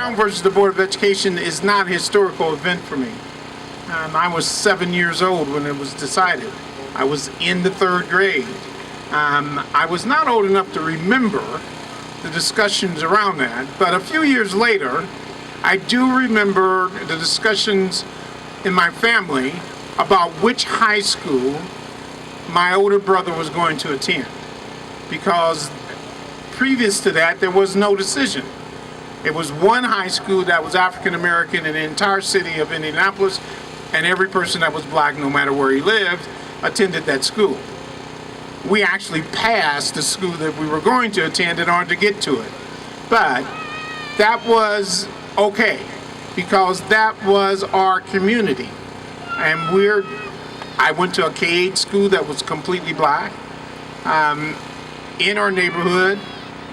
Brown versus the Board of Education is not a historical event for me. I was 7 years old when it was decided. I was in the 3rd grade. I was not old enough to remember the discussions around that, but a few years later, I do remember the discussions in my family about which high school my older brother was going to attend, because previous to that, there was no decision. It was one high school that was African American in the entire city of Indianapolis, and every person that was black, no matter where he lived, attended that school. We actually passed the school that we were going to attend in order to get to it. But that was okay, because that was our community. And I went to a K-8 school that was completely black, in our neighborhood,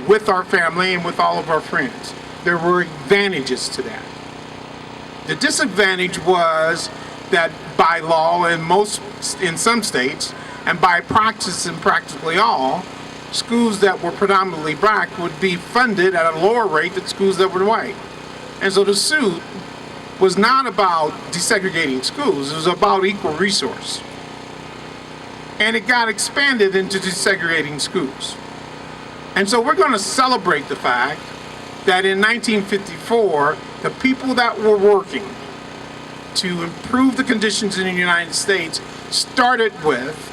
with our family and with all of our friends. There were advantages to that. The disadvantage was that by law in some states, and by practice in practically all, schools that were predominantly black would be funded at a lower rate than schools that were white. And so the suit was not about desegregating schools, it was about equal resource. And it got expanded into desegregating schools. And so we're going to celebrate the fact that in 1954, the people that were working to improve the conditions in the United States started with,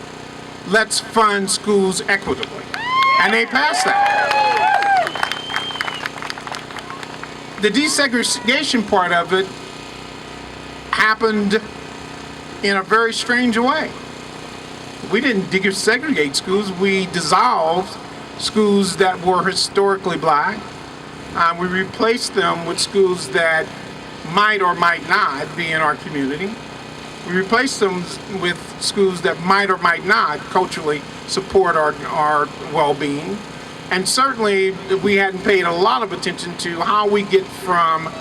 let's fund schools equitably. And they passed that. The desegregation part of it happened in a very strange way. We didn't desegregate schools, we dissolved schools that were historically black. We replaced them with schools that might or might not be in our community. We replaced them with schools that might or might not culturally support our well-being. And certainly we hadn't paid a lot of attention to how we get from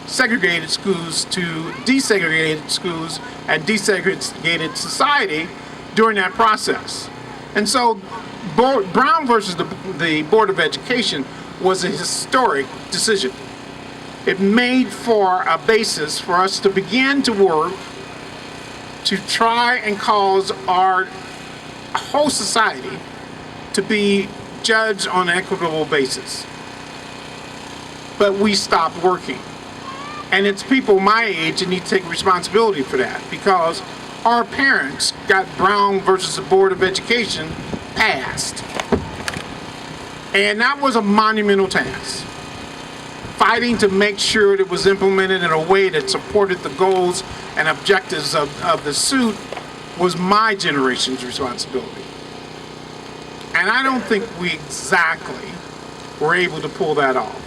segregated schools to desegregated schools and desegregated society during that process. And so Brown versus the Board of Education was a historic decision. It made for a basis for us to begin to work to try and cause our whole society to be judged on an equitable basis. But we stopped working. And it's people my age that need to take responsibility for that, because our parents got Brown versus the Board of Education passed. And that was a monumental task. Fighting to make sure it was implemented in a way that supported the goals and objectives of the suit was my generation's responsibility. And I don't think we exactly were able to pull that off.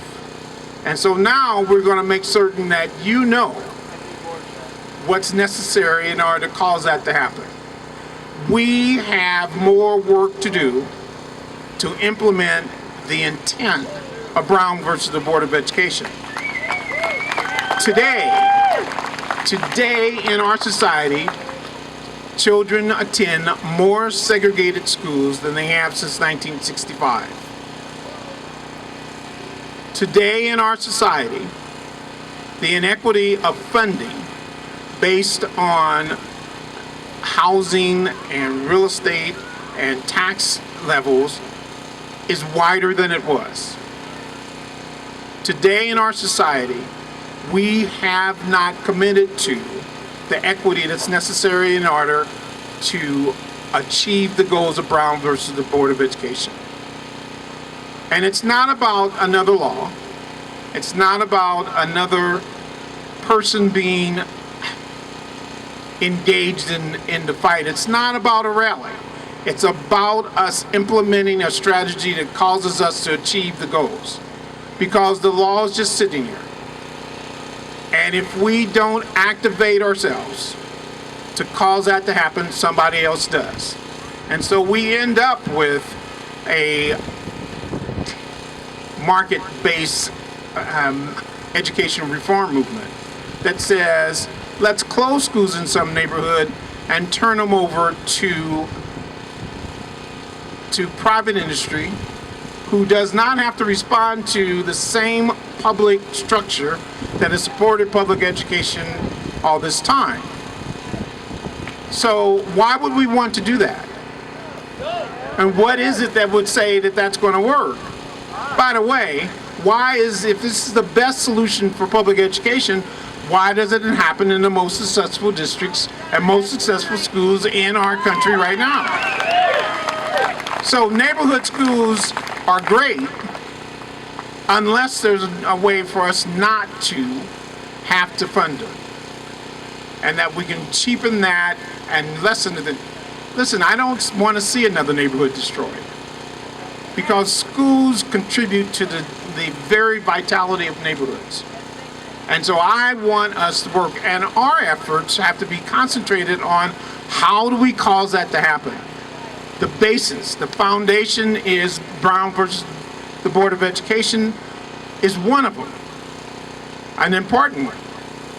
And so now we're going to make certain that you know what's necessary in order to cause that to happen. We have more work to do to implement the intent of Brown versus the Board of Education. Today in our society, children attend more segregated schools than they have since 1965. Today in our society, the inequity of funding based on housing and real estate and tax levels is wider than it was. Today in our society, we have not committed to the equity that's necessary in order to achieve the goals of Brown versus the Board of Education. And it's not about another law. It's not about another person being engaged in the fight. It's not about a rally. It's about us implementing a strategy that causes us to achieve the goals. Because the law is just sitting here. And if we don't activate ourselves to cause that to happen, somebody else does. And so we end up with a market-based education reform movement that says, let's close schools in some neighborhood and turn them over to private industry, who does not have to respond to the same public structure that has supported public education all this time. So why would we want to do that? And what is it that would say that that's going to work? By the way, if this is the best solution for public education, why doesn't it happen in the most successful districts and most successful schools in our country right now? So neighborhood schools are great unless there's a way for us not to have to fund them, and that we can cheapen that and lessen it. Listen, I don't want to see another neighborhood destroyed, because schools contribute to the very vitality of neighborhoods. And so I want us to work, and our efforts have to be concentrated on how do we cause that to happen. The basis, the foundation is Brown versus the Board of Education is one of them, an important one.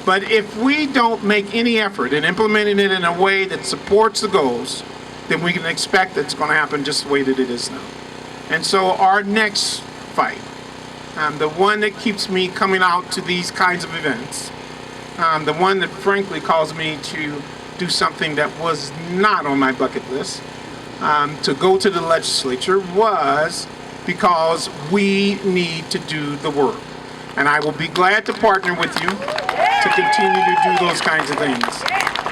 But if we don't make any effort in implementing it in a way that supports the goals, then we can expect that it's going to happen just the way that it is now. And so our next fight, the one that keeps me coming out to these kinds of events, the one that frankly caused me to do something that was not on my bucket list, to go to the legislature, was because we need to do the work. And I will be glad to partner with you to continue to do those kinds of things.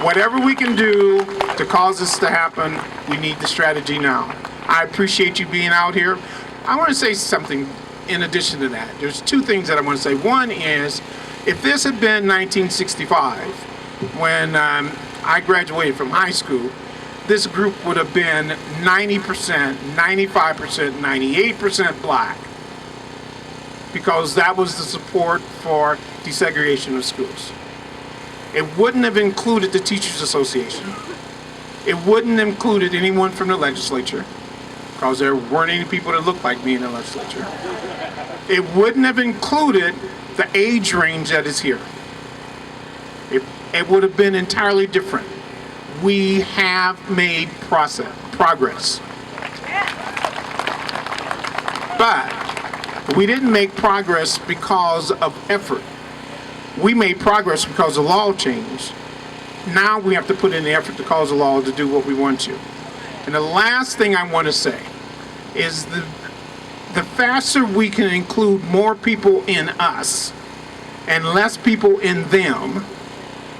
Whatever we can do to cause this to happen, we need the strategy now. I appreciate you being out here. I want to say something in addition to that. There's two things that I want to say. One is, if this had been 1965, when I graduated from high school, this group would have been 90%, 95%, 98% black, because that was the support for desegregation of schools. It wouldn't have included the Teachers Association. It wouldn't have included anyone from the legislature, because there weren't any people that looked like me in the legislature. It wouldn't have included the age range that is here. It would have been entirely different. We have made progress. But we didn't make progress because of effort. We made progress because the law changed. Now we have to put in the effort to cause the law to do what we want to. And the last thing I want to say is the faster we can include more people in us and less people in them,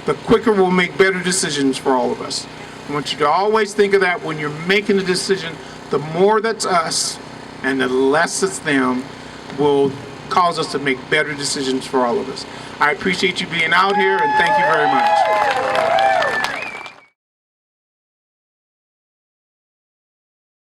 the quicker we'll make better decisions for all of us. I want you to always think of that when you're making a decision. The more that's us and the less that's them will cause us to make better decisions for all of us. I appreciate you being out here, and thank you very much.